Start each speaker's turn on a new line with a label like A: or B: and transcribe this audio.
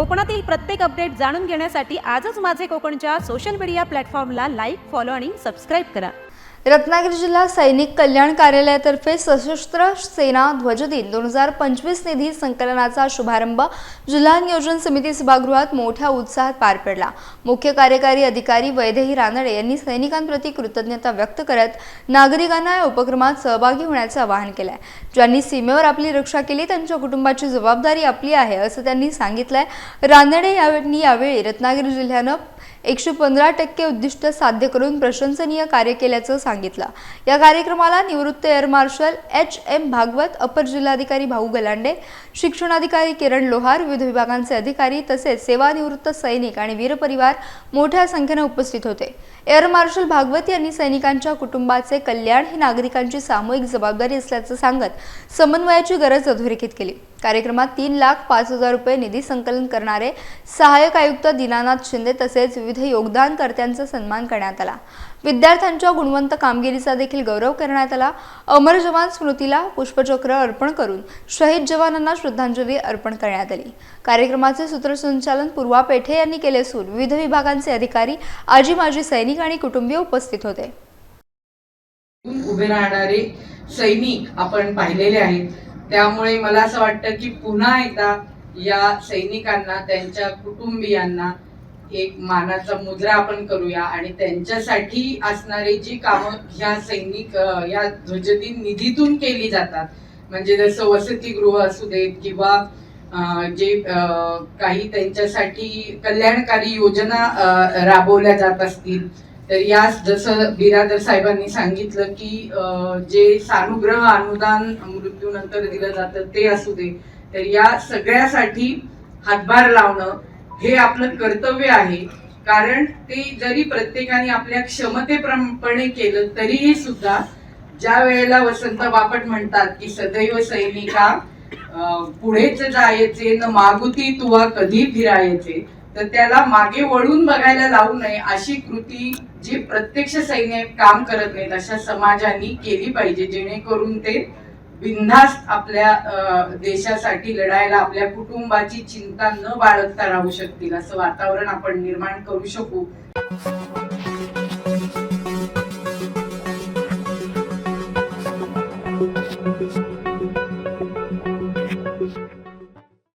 A: कोकणातील प्रत्येक अपडेट जाणून घेण्यासाठी आजच माझे कोकणच्या सोशल मीडिया प्लॅटफॉर्मला लाईक, फॉलो आणि सबस्क्राईब करा।
B: रत्नागिरी जिल्हा सैनिक कल्याण कार्यालयातर्फे सशस्त्र सेना ध्वजदिन 2025 निधी संकलनाचा शुभारंभ जिल्हा नियोजन समिती सभागृहात मोठ्या उत्साहात पार पडला। मुख्य कार्यकारी अधिकारी वैदेही रानडे यांनी सैनिकांप्रती कृतज्ञता व्यक्त करत नागरिकांना या उपक्रमात सहभागी होण्याचे आवाहन केले। ज्यांनी सीमेवर आपली रक्षा केली त्यांच्या कुटुंबाची जबाबदारी आपली आहे असं त्यांनी सांगितलंय। रानडे यांनी यावेळी रत्नागिरी जिल्ह्यानं 115% उद्दिष्ट साध्य करून प्रशंसनीय कार्य केल्याचं सांगितलं। या कार्यक्रमाला निवृत्त एअर मार्शल HM भागवत, अपर जिल्हाधिकारी भाऊ गलांडे, शिक्षणाधिकारी किरण लोहार, विविध विभागांचे अधिकारी तसेच सेवानिवृत्त सैनिक आणि वीर परिवार मोठ्या संख्येने उपस्थित होते। एअर मार्शल भागवत यांनी सैनिकांच्या कुटुंबाचे कल्याण ही नागरिकांची सामूहिक जबाबदारी असल्याचं सांगत समन्वयाची गरज अधोरेखित केली। कार्यक्रमात 3,05,000 रुपये निधी संकलन करणारे सहाय्यक आयुक्त दीनानाथ शिंदे तसेच विविध योगदानकर्त्यांचा सन्मान करण्यात आला। विद्यार्थ्यांच्या गुणवंत कामगिरीचा देखील गौरव करण्यात आला। अमर जवान स्मृतीला पुष्पचक्र अर्पण करून शहीद जवानांना श्रद्धांजली अर्पण करण्यात आली। कार्यक्रमाचे सूत्रसंचालन पूर्वा पेठे यांनी केले असून विविध विभागांचे अधिकारी, आजी माजी सैनिक आणि कुटुंबीय उपस्थित होते।
C: उभे राहणारे सैनिक आपण पाहिलेले आहेत, त्यामुळे मला असं वाटतं की पुन्हा एकदा या सैनिकांना, त्यांच्या कुटुंबियांना एक मानाचा मुद्रा आपण करूया आणि त्यांच्यासाठी असणारी जी कामं ह्या सैनिक या ध्वजदिन निधीतून केली जातात, म्हणजे जसं वसतिगृह असू देत किंवा जे काही त्यांच्यासाठी कल्याणकारी योजना राबवल्या जात असतील, तर या जसं बिरादर साहेबांनी सांगितलं की जे सानुग्रह अनुदान मृत्यूनंतर दिलं जातं ते असू दे, तर या सगळ्यासाठी हातभार लावणं हे आपलं कर्तव्य आहे। कारण ते जरी प्रत्येकाने आपल्या क्षमतेप्रमाणे केलं तरीही सुद्धा ज्या वेळेला वसंत बापट म्हणतात की सदैव सैनिका पुढेच जायचे न मागुती तुवा कधी फिरायचे, तर त्याला मागे वळून बघायला लावू नये अशी कृती जी प्रत्यक्ष सैनिक काम करत नाहीत अशा समाजाने केली पाहिजे, जेणेकरून ते बिनधास्त आपल्या देशासाठी लढायला आपल्या कुटुंबाची चिंता न बाळगता राहू शकतील असं वातावरण आपण निर्माण करू शकू।